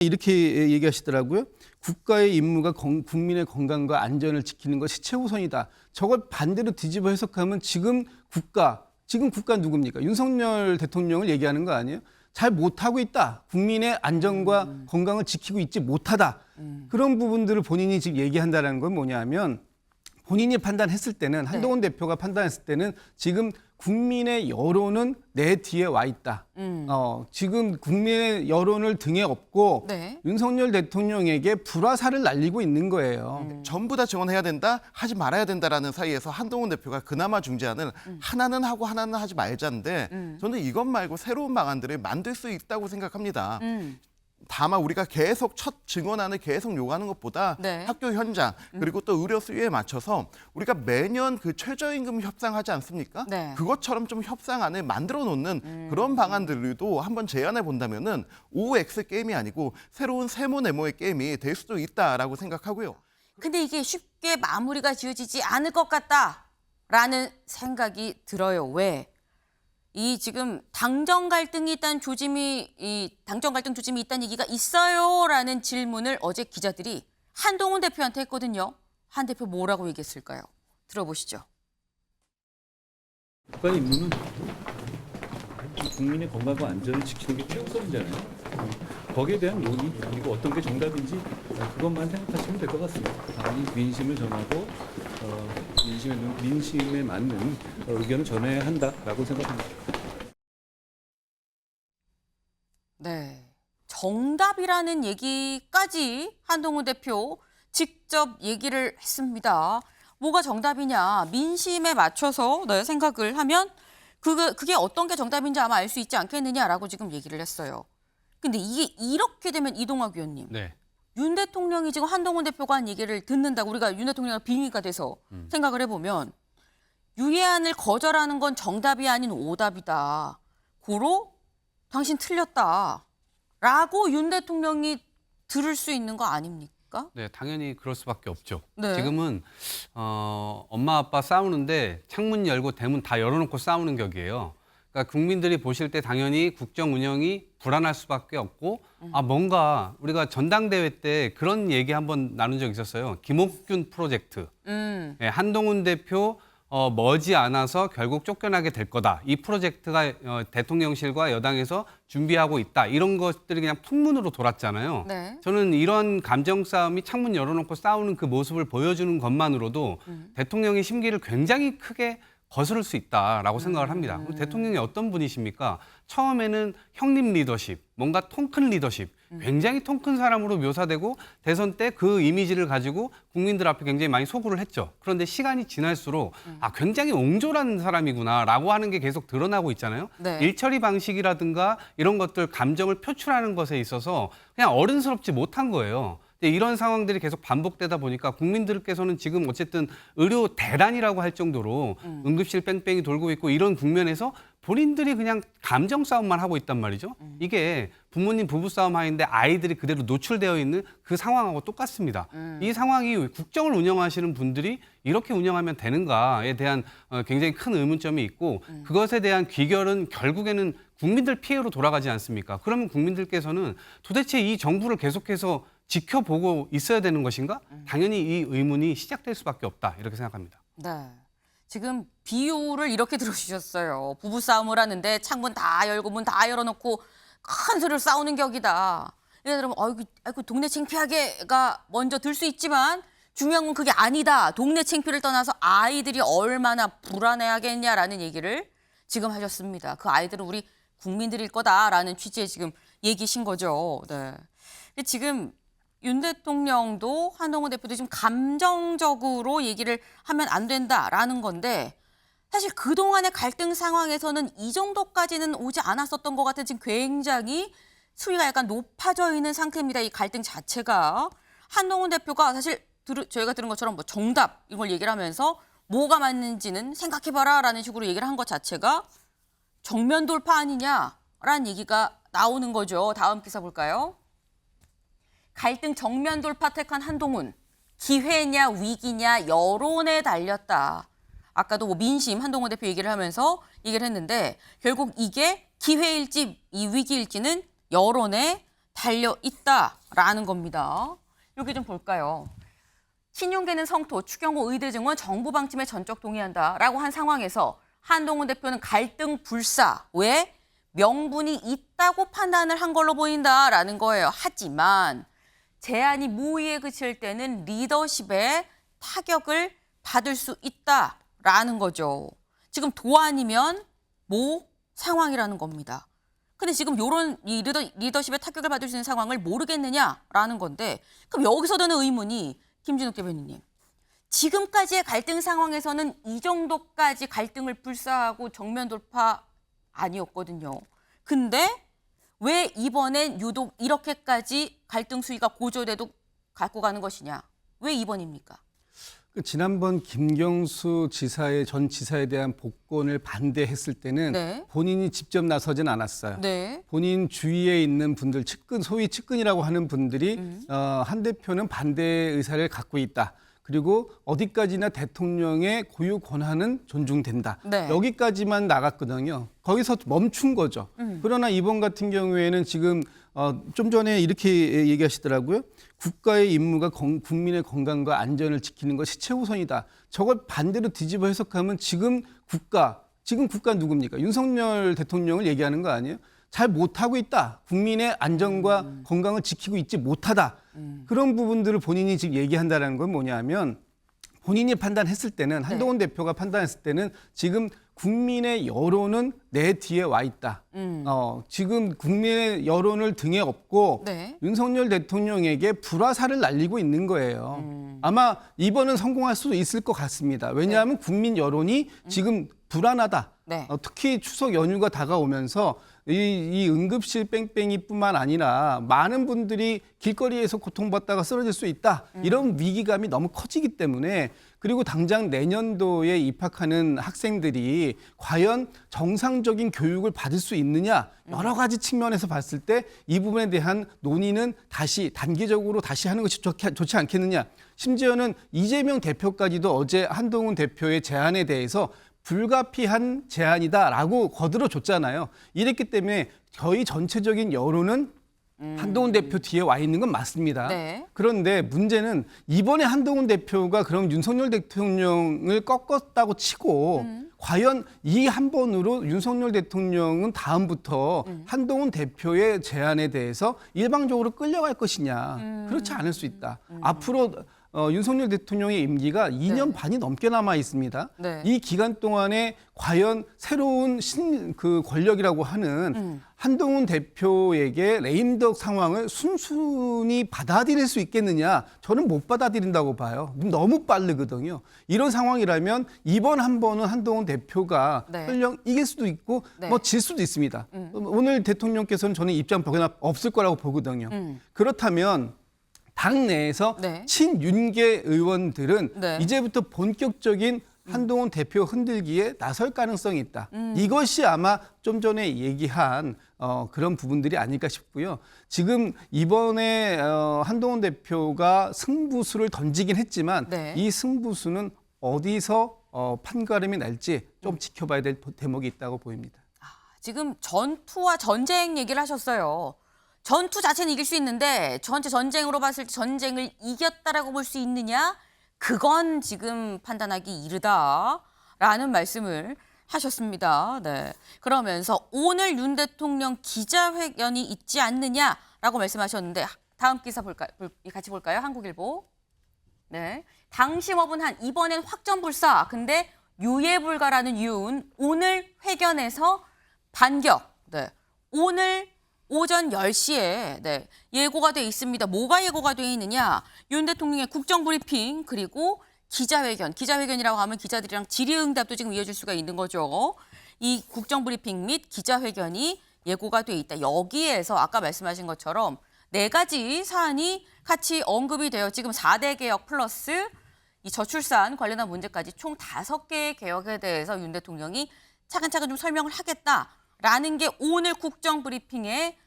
이렇게 얘기하시더라고요. 국가의 임무가 국민의 건강과 안전을 지키는 것이 최우선이다. 저걸 반대로 뒤집어 해석하면 지금 국가 누굽니까? 윤석열 대통령을 얘기하는 거 아니에요? 잘 못하고 있다. 국민의 안전과 건강을 지키고 있지 못하다. 그런 부분들을 본인이 지금 얘기한다는 건 뭐냐면 본인이 판단했을 때는 한동훈 대표가 판단했을 때는 지금 국민의 여론은 내 뒤에 와 있다. 지금 국민의 여론을 등에 업고 윤석열 대통령에게 불화살을 날리고 있는 거예요. 전부 다 지원해야 된다, 하지 말아야 된다라는 사이에서 한동훈 대표가 그나마 중재안을 하나는 하고 하나는 하지 말자인데 저는 이것 말고 새로운 방안들을 만들 수 있다고 생각합니다. 다만 우리가 계속 첫 증언안을 계속 요구하는 것보다 학교 현장 그리고 또 의료 수요에 맞춰서 우리가 매년 그 최저임금 협상하지 않습니까? 그것처럼 좀 협상안을 만들어 놓는 그런 방안들도 한번 제안해 본다면은 OX 게임이 아니고 새로운 세모네모의 게임이 될 수도 있다라고 생각하고요. 근데 이게 쉽게 마무리가 지어지지 않을 것 같다라는 생각이 들어요. 왜? 이 지금 당정 갈등이 있다는 당정 갈등 조짐이 있다는 얘기가 있어요라는 질문을 어제 기자들이 한동훈 대표한테 했거든요. 한 대표 뭐라고 얘기했을까요? 들어보시죠. 국가의 임무는 국민의 건강과 안전을 지키는 게 최우선이잖아요. 거기에 대한 논의 그리고 어떤 게 정답인지 그것만 생각하시면 될 것 같습니다. 다만이 민심을 전하고 민심에 맞는 의견을 전해야 한다라고 생각합니다. 네, 정답이라는 얘기까지 한동훈 대표 직접 얘기를 했습니다. 뭐가 정답이냐, 민심에 맞춰서 생각을 하면 그게 어떤 게 정답인지 아마 알 수 있지 않겠느냐라고 지금 얘기를 했어요. 근데 이게 이렇게 되면 이동학 위원님, 윤 대통령이 지금 한동훈 대표가 한 얘기를 듣는다고 우리가 윤 대통령과 빙의가 돼서 생각을 해보면 유예안을 거절하는 건 정답이 아닌 오답이다. 고로 당신 틀렸다라고 윤 대통령이 들을 수 있는 거 아닙니까? 네, 당연히 그럴 수밖에 없죠. 지금은 엄마 아빠 싸우는데 창문 열고 대문 다 열어놓고 싸우는 격이에요. 그러니까 국민들이 보실 때 당연히 국정 운영이 불안할 수밖에 없고 뭔가 우리가 전당대회 때 그런 얘기 한번 나눈 적 있었어요. 김옥균 프로젝트. 네, 한동훈 대표 머지않아서 결국 쫓겨나게 될 거다. 이 프로젝트가 대통령실과 여당에서 준비하고 있다. 이런 것들이 그냥 풍문으로 돌았잖아요. 저는 이런 감정 싸움이 창문 열어놓고 싸우는 그 모습을 보여주는 것만으로도 대통령의 심기를 굉장히 크게 거스를 수 있다라고 생각을 합니다. 대통령이 어떤 분이십니까? 처음에는 형님 리더십, 뭔가 통 큰 리더십, 굉장히 통 큰 사람으로 묘사되고 대선 때 그 이미지를 가지고 국민들 앞에 굉장히 많이 소구를 했죠. 그런데 시간이 지날수록 굉장히 옹졸한 사람이구나라고 하는 게 계속 드러나고 있잖아요. 일처리 방식이라든가 이런 것들 감정을 표출하는 것에 있어서 그냥 어른스럽지 못한 거예요. 이런 상황들이 계속 반복되다 보니까 국민들께서는 지금 어쨌든 의료 대란이라고 할 정도로 응급실 뺑뺑이 돌고 있고 이런 국면에서 본인들이 그냥 감정 싸움만 하고 있단 말이죠. 이게 부모님 부부싸움 하는데 아이들이 그대로 노출되어 있는 그 상황하고 똑같습니다. 이 상황이 국정을 운영하시는 분들이 이렇게 운영하면 되는가에 대한 굉장히 큰 의문점이 있고 그것에 대한 귀결은 결국에는 국민들 피해로 돌아가지 않습니까? 그러면 국민들께서는 도대체 이 정부를 계속해서 지켜보고 있어야 되는 것인가? 당연히 이 의문이 시작될 수밖에 없다. 이렇게 생각합니다. 지금 비유를 이렇게 들어주셨어요. 부부싸움을 하는데 창문 다 열고 문 다 열어놓고 큰 소리로 싸우는 격이다. 예를 들면 아이고 동네 창피하게가 먼저 들 수 있지만 중요한 건 그게 아니다. 동네 창피를 떠나서 아이들이 얼마나 불안해하겠냐라는 얘기를 지금 하셨습니다. 그 아이들은 우리 국민들일 거다라는 취지의 지금 얘기신 거죠. 지금 윤 대통령도 한동훈 대표도 지금 감정적으로 얘기를 하면 안 된다라는 건데 사실 그동안의 갈등 상황에서는 이 정도까지는 오지 않았었던 것 같은 지금 굉장히 수위가 약간 높아져 있는 상태입니다. 이 갈등 자체가. 한동훈 대표가 사실 저희가 들은 것처럼 뭐 정답 이걸 얘기를 하면서 뭐가 맞는지는 생각해봐라라는 식으로 얘기를 한 것 자체가 정면 돌파 아니냐라는 얘기가 나오는 거죠. 다음 기사 볼까요? 갈등 정면 돌파 택한 한동훈. 기회냐 위기냐 여론에 달렸다. 아까도 뭐 민심 한동훈 대표 얘기를 하면서 얘기를 했는데 결국 이게 기회일지 이 위기일지는 여론에 달려 있다라는 겁니다. 여기 좀 볼까요? 친윤계는 성토, 추경호 의대 증원 정부 방침에 전적 동의한다라고 한 상황에서 한동훈 대표는 갈등 불사, 왜? 명분이 있다고 판단을 한 걸로 보인다라는 거예요. 하지만 제안이 모의에 그칠 때는 리더십에 타격을 받을 수 있다라는 거죠. 지금 도 아니면 모 상황이라는 겁니다. 근데 지금 이런 리더십에 타격을 받을 수 있는 상황을 모르겠느냐라는 건데, 그럼 여기서 드는 의문이 김진욱 대변인님, 지금까지의 갈등 상황에서는 이 정도까지 갈등을 불사하고 정면 돌파 아니었거든요. 근데 왜 이번엔 유독 이렇게까지 갈등 수위가 고조돼도 갖고 가는 것이냐? 왜 이번입니까? 지난번 김경수 지사의 전 지사에 대한 복권을 반대했을 때는 네. 본인이 직접 나서진 않았어요. 네. 본인 주위에 있는 분들, 측근, 소위 측근이라고 하는 분들이 한 대표는 반대 의사를 갖고 있다. 그리고 어디까지나 대통령의 고유 권한은 존중된다. 네. 여기까지만 나갔거든요. 거기서 멈춘 거죠. 그러나 이번 같은 경우에는 지금 좀 전에 이렇게 얘기하시더라고요. 국가의 임무가 국민의 건강과 안전을 지키는 것이 최우선이다. 저걸 반대로 뒤집어 해석하면 지금 국가 누굽니까? 윤석열 대통령을 얘기하는 거 아니에요? 잘 못하고 있다. 국민의 안전과 건강을 지키고 있지 못하다. 그런 부분들을 본인이 지금 얘기한다는 건 뭐냐면, 본인이 판단했을 때는, 한동훈 대표가 판단했을 때는 지금 국민의 여론은 내 뒤에 와 있다. 지금 국민의 여론을 등에 업고 네. 윤석열 대통령에게 불화살을 날리고 있는 거예요. 아마 이번은 성공할 수도 있을 것 같습니다. 왜냐하면 국민 여론이 지금 불안하다. 네. 특히 추석 연휴가 다가오면서 이 응급실 뺑뺑이뿐만 아니라 많은 분들이 길거리에서 고통받다가 쓰러질 수 있다. 이런 위기감이 너무 커지기 때문에, 그리고 당장 내년도에 입학하는 학생들이 과연 정상적인 교육을 받을 수 있느냐, 여러 가지 측면에서 봤을 때 이 부분에 대한 논의는 다시 단기적으로 다시 하는 것이 좋지 않겠느냐. 심지어는 이재명 대표까지도 어제 한동훈 대표의 제안에 대해서 불가피한 제안이다라고 거들어줬잖아요. 이랬기 때문에 저희 전체적인 여론은 한동훈 대표 뒤에 와 있는 건 맞습니다. 네. 그런데 문제는 이번에 한동훈 대표가 그럼 윤석열 대통령을 꺾었다고 치고 과연 이 한 번으로 윤석열 대통령은 다음부터 한동훈 대표의 제안에 대해서 일방적으로 끌려갈 것이냐. 그렇지 않을 수 있다. 앞으로 윤석열 대통령의 임기가 2년 반이 넘게 남아 있습니다. 네. 이 기간 동안에 과연 새로운 그 권력이라고 하는 한동훈 대표에게 레임덕 상황을 순순히 받아들일 수 있겠느냐? 저는 못 받아들인다고 봐요. 너무 빠르거든요. 이런 상황이라면 이번 한 번은 한동훈 대표가 네. 설령 이길 수도 있고 네. 뭐 질 수도 있습니다. 오늘 대통령께서는 저는 입장 변화 없을 거라고 보거든요. 그렇다면 당 내에서 네. 친윤계 의원들은 네. 이제부터 본격적인 한동훈 대표 흔들기에 나설 가능성이 있다. 이것이 아마 좀 전에 얘기한 그런 부분들이 아닐까 싶고요. 지금 이번에 한동훈 대표가 승부수를 던지긴 했지만 네. 이 승부수는 어디서 판가름이 날지 좀 지켜봐야 될 대목이 있다고 보입니다. 지금 전투와 전쟁 얘기를 하셨어요. 전투 자체는 이길 수 있는데 전체 전쟁으로 봤을 때 전쟁을 이겼다라고 볼 수 있느냐? 그건 지금 판단하기 이르다라는 말씀을 하셨습니다. 네. 그러면서 오늘 윤 대통령 기자회견이 있지 않느냐라고 말씀하셨는데, 다음 기사 같이 볼까요? 한국일보. 네. 당심업은 이번엔 확전불사. 근데 유예불가라는 윤 오늘 회견에서 반격. 네. 오늘 오전 10시에 네, 예고가 돼 있습니다. 뭐가 예고가 돼 있느냐? 윤 대통령의 국정브리핑 그리고 기자회견. 기자회견이라고 하면 기자들이랑 질의응답도 지금 이어질 수가 있는 거죠. 이 국정브리핑 및 기자회견이 예고가 돼 있다. 여기에서 아까 말씀하신 것처럼 4가지 사안이 같이 언급이 되어 지금 4대 개혁 플러스 이 저출산 관련한 문제까지 총 5개의 개혁에 대해서 윤 대통령이 차근차근 좀 설명을 하겠다라는 게 오늘 국정브리핑의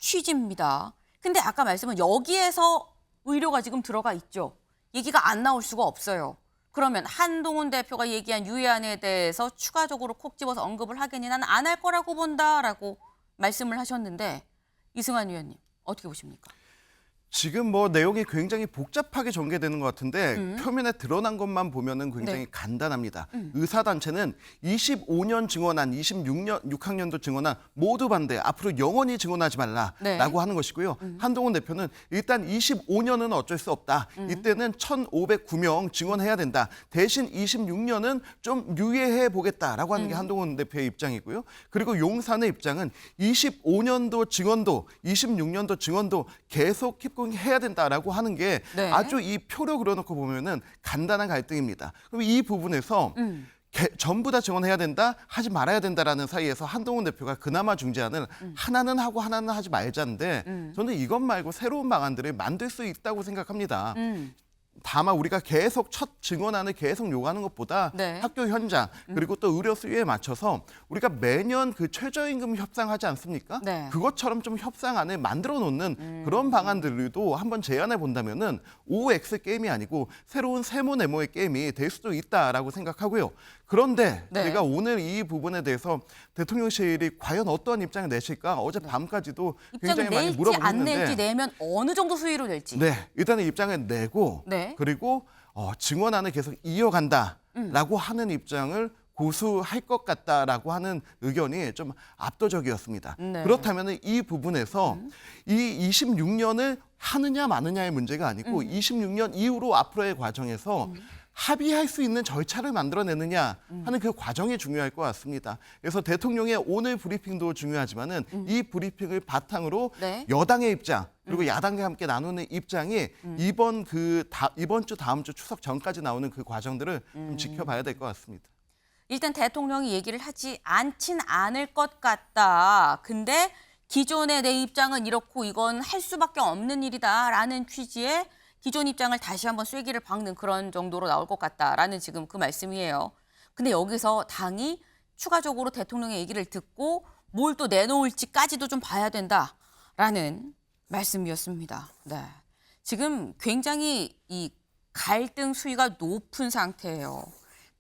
취지입니다. 근데 아까 말씀은 여기에서 의료가 지금 들어가 있죠. 얘기가 안 나올 수가 없어요. 그러면 한동훈 대표가 얘기한 유예안에 대해서 추가적으로 콕 집어서 언급을 하겠니? 나는 안 할 거라고 본다라고 말씀을 하셨는데, 이승환 위원님 어떻게 보십니까? 지금 뭐 내용이 굉장히 복잡하게 전개되는 것 같은데 표면에 드러난 것만 보면은 굉장히 네. 간단합니다. 의사단체는 25년 증언한, 6학년도 증언한 모두 반대, 앞으로 영원히 증언하지 말라라고 네. 하는 것이고요. 한동훈 대표는 일단 25년은 어쩔 수 없다. 이때는 1,509명 증언해야 된다. 대신 26년은 좀 유예해 보겠다라고 하는 게 한동훈 대표의 입장이고요. 그리고 용산의 입장은 25년도 증언도 26년도 증언도 계속 해야 된다라고 하는 게 네. 아주 이 표로 그려놓고 보면은 간단한 갈등입니다. 그럼 이 부분에서 전부 다 증언해야 된다, 하지 말아야 된다라는 사이에서 한동훈 대표가 그나마 중재안을 하나는 하고 하나는 하지 말자인데 저는 이것 말고 새로운 방안들을 만들 수 있다고 생각합니다. 다만 우리가 계속 첫 증언안을 계속 요구하는 것보다 네. 학교 현장 그리고 또 의료 수요에 맞춰서 우리가 매년 그 최저임금 협상하지 않습니까? 네. 그것처럼 좀 협상안을 만들어 놓는 그런 방안들도 한번 제안해 본다면은 OX 게임이 아니고 새로운 세모 네모의 게임이 될 수도 있다라고 생각하고요. 그런데 네. 제가 오늘 이 부분에 대해서 대통령실이 과연 어떠한 입장을 내실까 어제 밤까지도 입장을 굉장히 많이 낼지 물어보고 안 있는데 낼지 내면 어느 정도 수위로 낼지. 네, 일단은 입장을 내고 네. 그리고 증언안을 계속 이어간다라고 하는 입장을 고수할 것 같다라고 하는 의견이 좀 압도적이었습니다. 네. 그렇다면 이 부분에서 이 26년을 하느냐 마느냐의 문제가 아니고 26년 이후로 앞으로의 과정에서 합의할 수 있는 절차를 만들어내느냐 하는 그 과정이 중요할 것 같습니다. 그래서 대통령의 오늘 브리핑도 중요하지만은 이 브리핑을 바탕으로 네. 여당의 입장 그리고 야당과 함께 나누는 입장이 이번 주 다음 주 추석 전까지 나오는 그 과정들을 좀 지켜봐야 될 것 같습니다. 일단 대통령이 얘기를 하지 않진 않을 것 같다. 근데 기존의 내 입장은 이렇고 이건 할 수밖에 없는 일이다라는 취지의 기존 입장을 다시 한번 쐐기를 박는 그런 정도로 나올 것 같다라는 지금 그 말씀이에요. 근데 여기서 당이 추가적으로 대통령의 얘기를 듣고 뭘 또 내놓을지까지도 좀 봐야 된다라는 말씀이었습니다. 네. 지금 굉장히 이 갈등 수위가 높은 상태예요.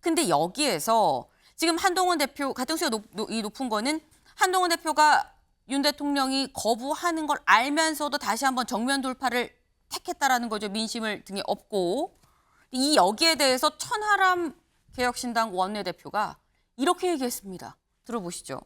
근데 여기에서 지금 한동훈 대표 갈등 수위가 높은 거는 한동훈 대표가 윤 대통령이 거부하는 걸 알면서도 다시 한번 정면 돌파를 택했다라는 거죠. 민심을 등에 업고. 이 여기에 대해서 천하람 개혁신당 원내대표가 이렇게 얘기했습니다. 들어보시죠.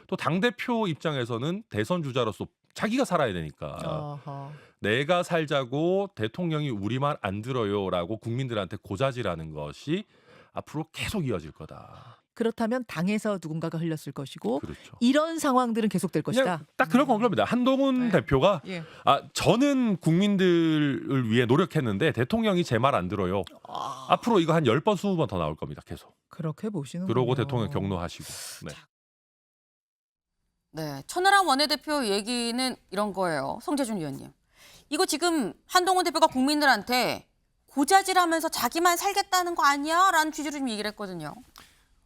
또 당대표 입장에서는 대선 주자로서 자기가 살아야 되니까 어허. 내가 살자고 대통령이 우리 말 안 들어요라고 국민들한테 고자질하는 것이 앞으로 계속 이어질 거다. 그렇다면 당에서 누군가가 흘렸을 것이고 그렇죠. 이런 상황들은 계속될 것이다. 그냥 딱 그런 겁니다. 한동훈 네. 대표가 예. 저는 국민들을 위해 노력했는데 대통령이 제 말 안 들어요. 앞으로 이거 한 10번, 20번 더 나올 겁니다. 계속. 그렇게 보시는 그러고 대통령 경로하시고. 네. 네, 천하람 원내대표 얘기는 이런 거예요. 성재준 의원님. 이거 지금 한동훈 대표가 국민들한테 고자질하면서 자기만 살겠다는 거 아니야? 라는 취지로 좀 얘기를 했거든요.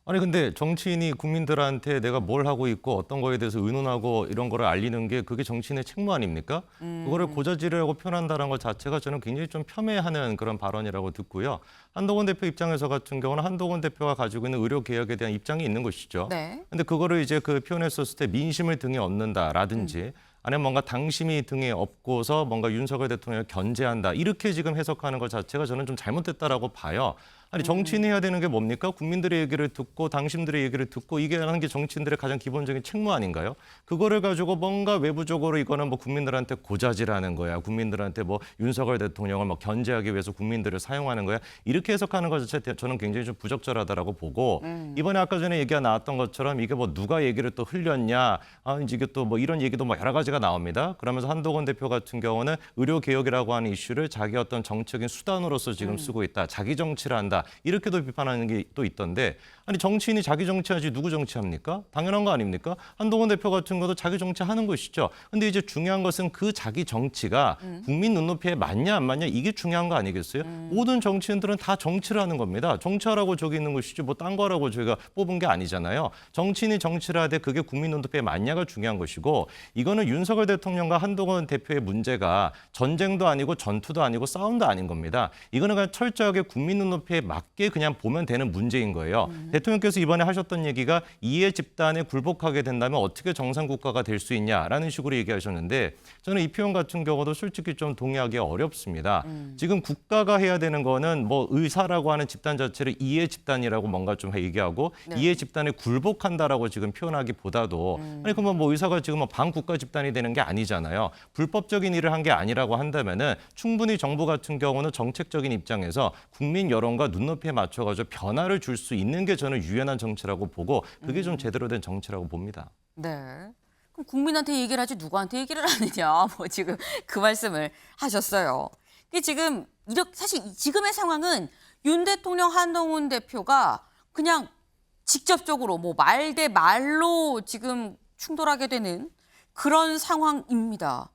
아니 근데 정치인이 국민들한테 내가 뭘 하고 있고 어떤 거에 대해서 의논하고 이런 거를 알리는 게 그게 정치인의 책무 아닙니까? 그거를 고자질이라고 표현한다는 것 자체가 저는 굉장히 좀 폄훼하는 그런 발언이라고 듣고요. 한동훈 대표 입장에서 같은 경우는 한동훈 대표가 가지고 있는 의료 개혁에 대한 입장이 있는 것이죠. 네. 근데 그거를 이제 그 표현했었을 때 민심을 등에 업는다라든지 아니면 뭔가 당심이 등에 업고서 뭔가 윤석열 대통령을 견제한다 이렇게 지금 해석하는 것 자체가 저는 좀 잘못됐다라고 봐요. 아니 정치인이 해야 되는 게 뭡니까? 국민들의 얘기를 듣고 당신들의 얘기를 듣고 이게 하는 게 정치인들의 가장 기본적인 책무 아닌가요? 그거를 가지고 뭔가 외부적으로 이거는 뭐 국민들한테 고자질하는 거야. 국민들한테 뭐 윤석열 대통령을 뭐 견제하기 위해서 국민들을 사용하는 거야. 이렇게 해석하는 것 자체 저는 굉장히 좀 부적절하다라고 보고 이번에 아까 전에 얘기가 나왔던 것처럼 이게 뭐 누가 얘기를 또 흘렸냐. 이제 이게 또 뭐 이런 얘기도 뭐 여러 가지가 나옵니다. 그러면서 한동훈 대표 같은 경우는 의료 개혁이라고 하는 이슈를 자기 어떤 정책인 수단으로서 지금 쓰고 있다. 자기 정치를 한다. 이렇게도 비판하는 게 또 있던데 아니 정치인이 자기 정치하지 누구 정치합니까? 당연한 거 아닙니까? 한동훈 대표 같은 것도 자기 정치하는 것이죠. 근데 이제 중요한 것은 그 자기 정치가 국민 눈높이에 맞냐 안 맞냐 이게 중요한 거 아니겠어요? 모든 정치인들은 다 정치를 하는 겁니다. 정치하라고 저기 있는 것이지 뭐 딴 거라고 저희가 뽑은 게 아니잖아요. 정치인이 정치를 하되 그게 국민 눈높이에 맞냐가 중요한 것이고 이거는 윤석열 대통령과 한동훈 대표의 문제가 전쟁도 아니고 전투도 아니고 싸움도 아닌 겁니다. 이거는 그냥 철저하게 국민 눈높이에 맞게 그냥 보면 되는 문제인 거예요. 대통령께서 이번에 하셨던 얘기가 이해 집단에 굴복하게 된다면 어떻게 정상 국가가 될 수 있냐라는 식으로 얘기하셨는데 저는 이 표현 같은 경우도 솔직히 좀 동의하기 어렵습니다. 지금 국가가 해야 되는 거는 뭐 의사라고 하는 집단 자체를 이해 집단이라고 뭔가 좀 얘기하고 네. 이해 집단에 굴복한다라고 지금 표현하기보다도 아니 그러면 뭐 의사가 지금 뭐 반국가 집단이 되는 게 아니잖아요. 불법적인 일을 한 게 아니라고 한다면은 충분히 정부 같은 경우는 정책적인 입장에서 국민 여론과 눈높이에 맞춰가지고 변화를 줄 수 있는 게 저는 유연한 정치라고 보고 그게 좀 제대로 된 정치라고 봅니다. 네. 그럼 국민한테 얘기를 하지 누구한테 얘기를 하느냐. 뭐 지금 그 말씀을 하셨어요. 이게 지금 이렇게 사실 지금의 상황은 윤 대통령, 한동훈 대표가 그냥 직접적으로 뭐 말 대 말로 지금 충돌하게 되는 그런 상황입니다.